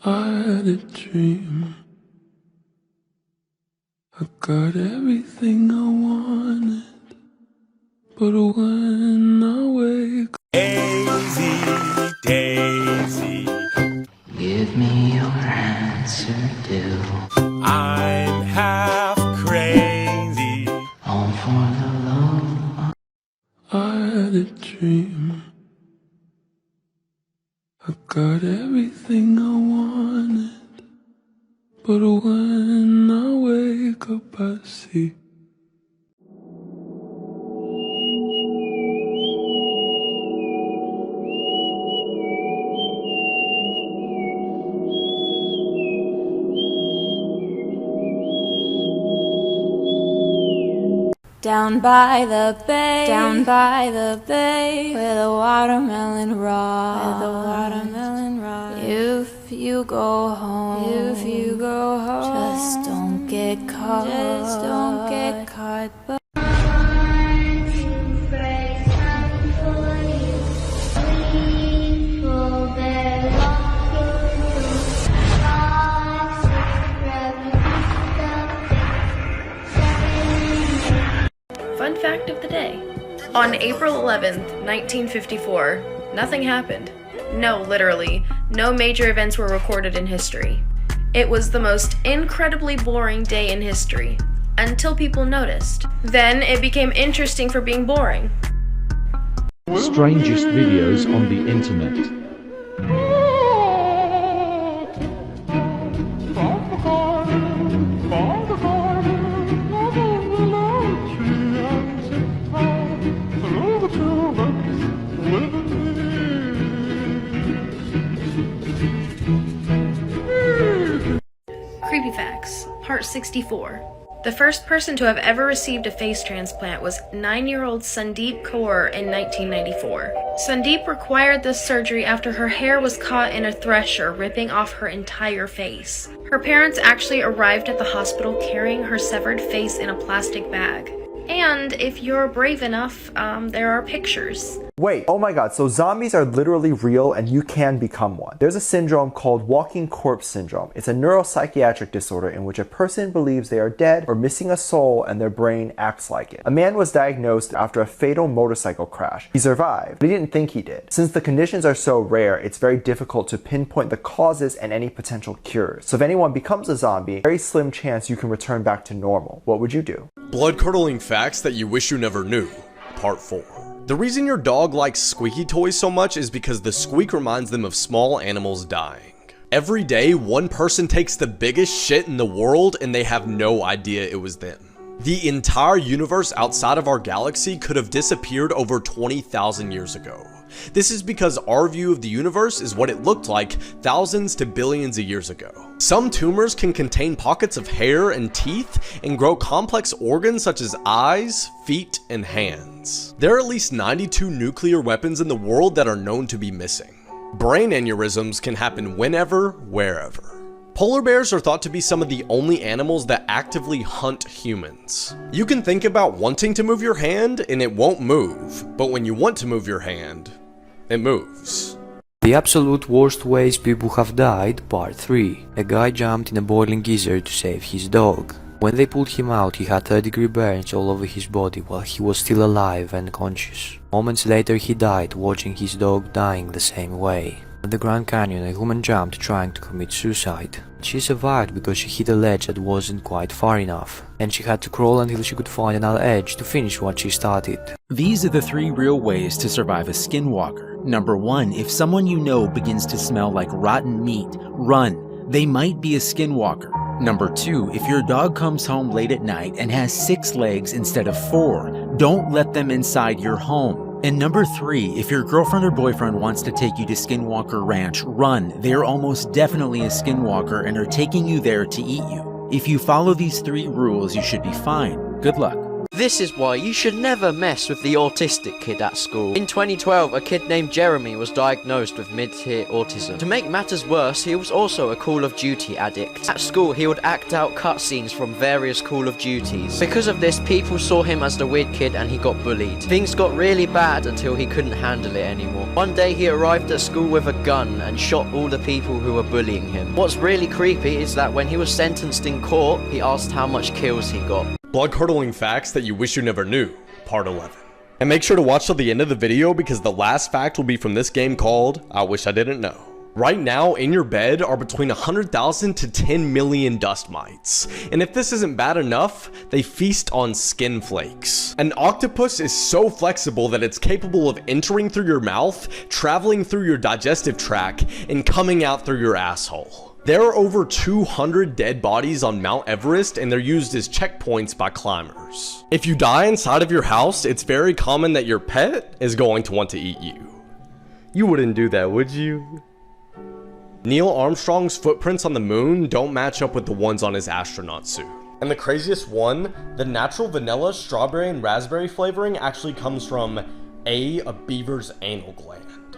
I had a dream. I got everything I wanted, but when I wake Daisy, Daisy, give me your answer, do. I'm half crazy. All for the love. I had a dream. I got everything I wanted, but when I wake up I see Down by the bay, where the watermelon rot, If you go home, just don't get caught, But Fun fact of the day. On April 11th, 1954, nothing happened. No, literally, no major events were recorded in history. It was the most incredibly boring day in history, until people noticed. Then it became interesting for being boring. Strangest videos on the internet. Creepy Facts, Part 64. The first person to have ever received a face transplant was 9-year-old Sandeep Kaur in 1994. Sandeep required this surgery after her hair was caught in a thresher ripping off her entire face. Her parents actually arrived at the hospital carrying her severed face in a plastic bag. And if you're brave enough, there are pictures. Wait, oh my god, so zombies are literally real and you can become one. There's a syndrome called walking corpse syndrome. It's a neuropsychiatric disorder in which a person believes they are dead or missing a soul and their brain acts like it. A man was diagnosed after a fatal motorcycle crash. He survived, but he didn't think he did. Since the conditions are so rare, it's very difficult to pinpoint the causes and any potential cures. So if anyone becomes a zombie, very slim chance you can return back to normal. What would you do? Blood-curdling facts that you wish you never knew, Part 4. The reason your dog likes squeaky toys so much is because the squeak reminds them of small animals dying. Every day, one person takes the biggest shit in the world and they have no idea it was them. The entire universe outside of our galaxy could have disappeared over 20,000 years ago. This is because our view of the universe is what it looked like thousands to billions of years ago. Some tumors can contain pockets of hair and teeth and grow complex organs such as eyes, feet, and hands. There are at least 92 nuclear weapons in the world that are known to be missing. Brain aneurysms can happen whenever, wherever. Polar bears are thought to be some of the only animals that actively hunt humans. You can think about wanting to move your hand and it won't move, but when you want to move your hand, it moves. The absolute worst ways people have died, Part 3. A guy jumped in a boiling geyser to save his dog. When they pulled him out, he had third-degree burns all over his body while he was still alive and conscious. Moments later he died, watching his dog dying the same way. At the Grand Canyon, a woman jumped trying to commit suicide. She survived because she hit a ledge that wasn't quite far enough, and she had to crawl until she could find another edge to finish what she started. These are the 3 real ways to survive a skinwalker. Number 1, if someone you know begins to smell like rotten meat, run. They might be a skinwalker. Number 2, if your dog comes home late at night and has 6 legs instead of 4, don't let them inside your home. And number 3, if your girlfriend or boyfriend wants to take you to Skinwalker Ranch, run. They're almost definitely a skinwalker and are taking you there to eat you. If you follow these 3 rules, you should be fine. Good luck. This is why you should never mess with the autistic kid at school. In 2012, a kid named Jeremy was diagnosed with mid-tier autism. To make matters worse, he was also a Call of Duty addict. At school, he would act out cutscenes from various Call of Duties. Because of this, people saw him as the weird kid and he got bullied. Things got really bad until he couldn't handle it anymore. One day, he arrived at school with a gun and shot all the people who were bullying him. What's really creepy is that when he was sentenced in court, he asked how much kills he got. Blood-curdling facts that you wish you never knew, part 11. And make sure to watch till the end of the video because the last fact will be from this game called I Wish I Didn't Know. Right now, in your bed are between 100,000 to 10 million dust mites. And if this isn't bad enough, they feast on skin flakes. An octopus is so flexible that it's capable of entering through your mouth, traveling through your digestive tract, and coming out through your asshole. There are over 200 dead bodies on Mount Everest and they're used as checkpoints by climbers. If you die inside of your house, it's very common that your pet is going to want to eat you. You wouldn't do that, would you? Neil Armstrong's footprints on the moon don't match up with the ones on his astronaut suit. And the craziest one, the natural vanilla, strawberry, and raspberry flavoring actually comes from a beaver's anal gland.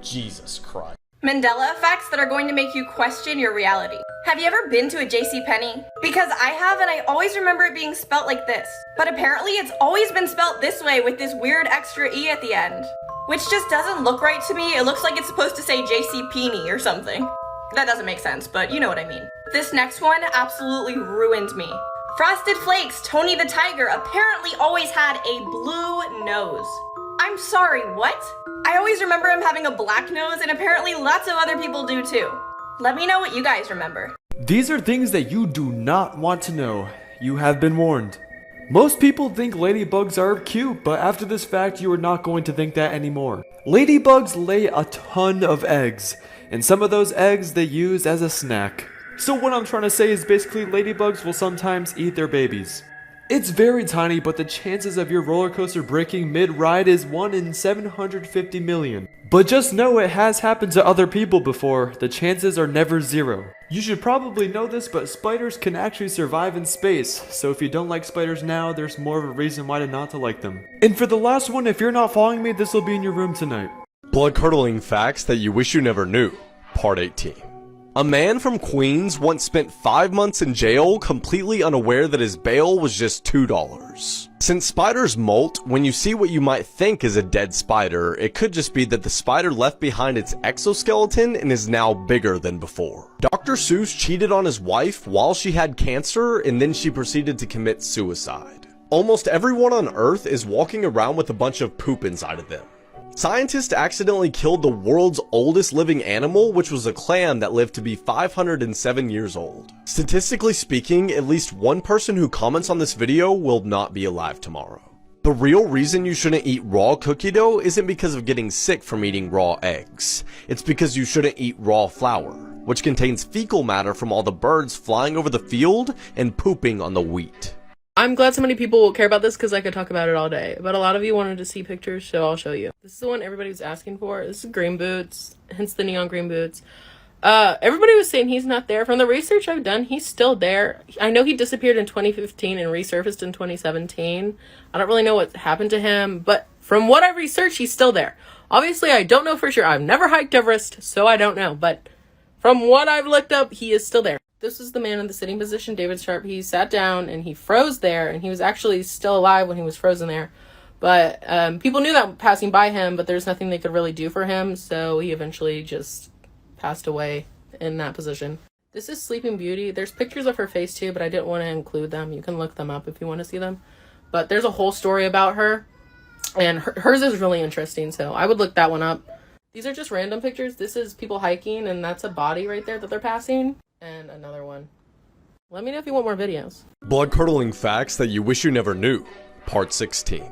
Jesus Christ. Mandela effects that are going to make you question your reality. Have you ever been to a JCPenney? Because I have, and I always remember it being spelt like this. But apparently it's always been spelt this way with this weird extra E at the end. Which just doesn't look right to me. It looks like it's supposed to say JCPenney or something. That doesn't make sense, but you know what I mean. This next one absolutely ruined me. Frosted Flakes, Tony the Tiger apparently always had a blue nose. I'm sorry, what? I always remember him having a black nose, and apparently lots of other people do too. Let me know what you guys remember. These are things that you do not want to know. You have been warned. Most people think ladybugs are cute, but after this fact, you are not going to think that anymore. Ladybugs lay a ton of eggs, and some of those eggs they use as a snack. So what I'm trying to say is basically ladybugs will sometimes eat their babies. It's very tiny, but the chances of your roller coaster breaking mid-ride is 1 in 750 million. But just know it has happened to other people before. The chances are never zero. You should probably know this, but spiders can actually survive in space. So if you don't like spiders now, there's more of a reason why not to like them. And for the last one, if you're not following me, this will be in your room tonight. Blood-curdling facts that you wish you never knew, part 18. A man from Queens once spent 5 months in jail completely unaware that his bail was just $2. Since spiders molt, when you see what you might think is a dead spider, it could just be that the spider left behind its exoskeleton and is now bigger than before. Dr. Seuss cheated on his wife while she had cancer and then she proceeded to commit suicide. Almost everyone on Earth is walking around with a bunch of poop inside of them. Scientists accidentally killed the world's oldest living animal, which was a clam that lived to be 507 years old. Statistically speaking, at least one person who comments on this video will not be alive tomorrow. The real reason you shouldn't eat raw cookie dough isn't because of getting sick from eating raw eggs. It's because you shouldn't eat raw flour, which contains fecal matter from all the birds flying over the field and pooping on the wheat. I'm glad so many people care about this because I could talk about it all day. But a lot of you wanted to see pictures, so I'll show you. This is the one everybody was asking for. This is green boots, hence the neon green boots. Everybody was saying he's not there. From the research I've done, he's still there. I know he disappeared in 2015 and resurfaced in 2017. I don't really know what happened to him, but from what I've researched, he's still there. Obviously, I don't know for sure. I've never hiked Everest, so I don't know. But from what I've looked up, he is still there. This is the man in the sitting position, David Sharp. He sat down and he froze there, and he was actually still alive when he was frozen there. But people knew that passing by him, but there's nothing they could really do for him, so he eventually just passed away in that position. This is Sleeping Beauty. There's pictures of her face too, but I didn't want to include them. You can look them up if you want to see them. But there's a whole story about her, and hers is really interesting, so I would look that one up. These are just random pictures. This is people hiking, and that's a body right there that they're passing. And another one. Let me know if you want more videos. Blood-curdling facts that you wish you never knew, part 16.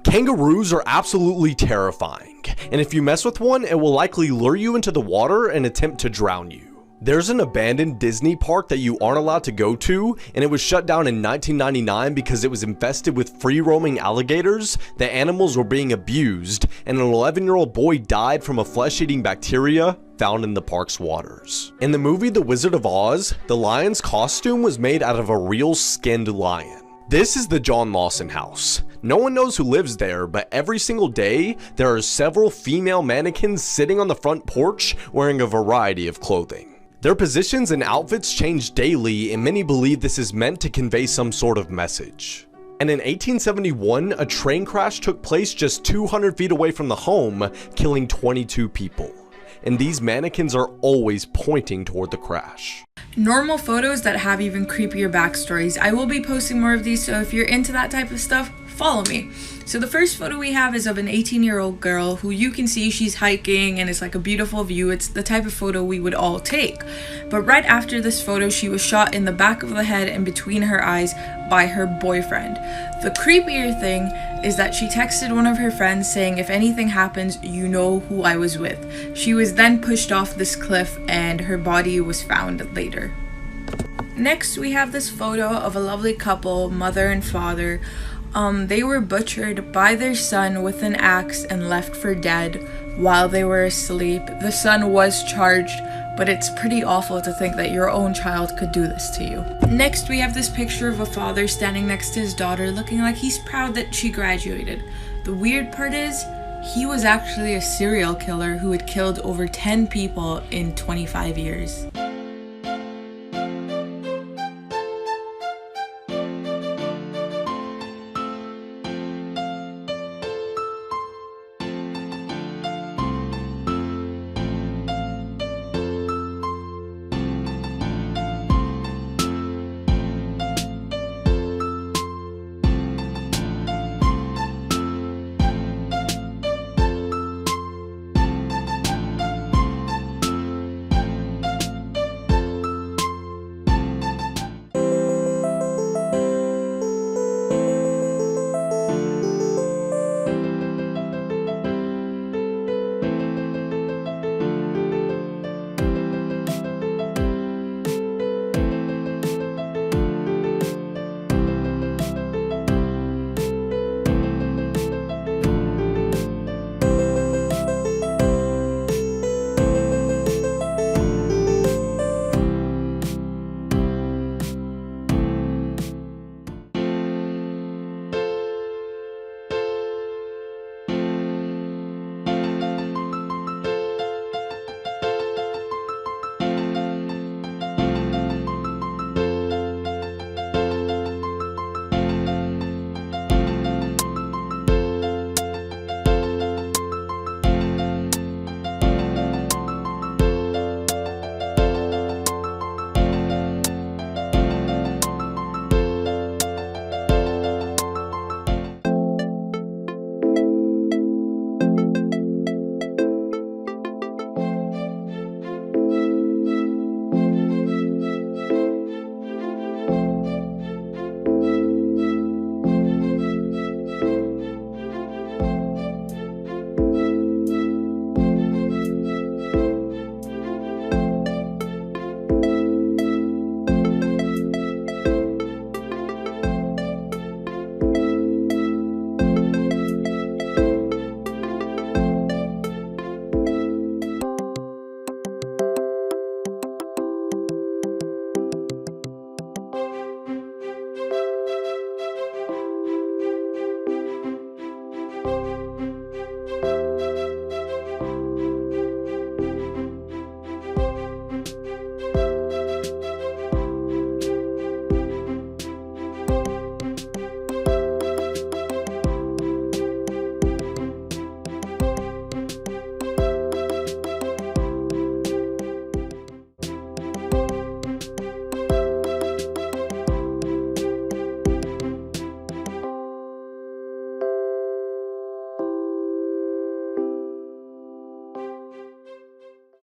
Kangaroos are absolutely terrifying, and if you mess with one, it will likely lure you into the water and attempt to drown you. There's an abandoned Disney park that you aren't allowed to go to, and it was shut down in 1999 because it was infested with free-roaming alligators, the animals were being abused, and an 11-year-old boy died from a flesh-eating bacteria found in the park's waters. In the movie The Wizard of Oz, the lion's costume was made out of a real skinned lion. This is the John Lawson house. No one knows who lives there, but every single day, there are several female mannequins sitting on the front porch wearing a variety of clothing. Their positions and outfits change daily, and many believe this is meant to convey some sort of message. And in 1871, a train crash took place just 200 feet away from the home, killing 22 people. And these mannequins are always pointing toward the crash. Normal photos that have even creepier backstories. I will be posting more of these, so if you're into that type of stuff, follow me. So the first photo we have is of an 18-year-old girl who you can see she's hiking and it's like a beautiful view. It's the type of photo we would all take. But right after this photo, she was shot in the back of the head and between her eyes by her boyfriend. The creepier thing is that she texted one of her friends saying, if anything happens, you know who I was with. She was then pushed off this cliff and her body was found later. Next, we have this photo of a lovely couple, mother and father. They were butchered by their son with an axe and left for dead while they were asleep. The son was charged, but it's pretty awful to think that your own child could do this to you. Next, we have this picture of a father standing next to his daughter, looking like he's proud that she graduated. The weird part is, he was actually a serial killer who had killed over 10 people in 25 years.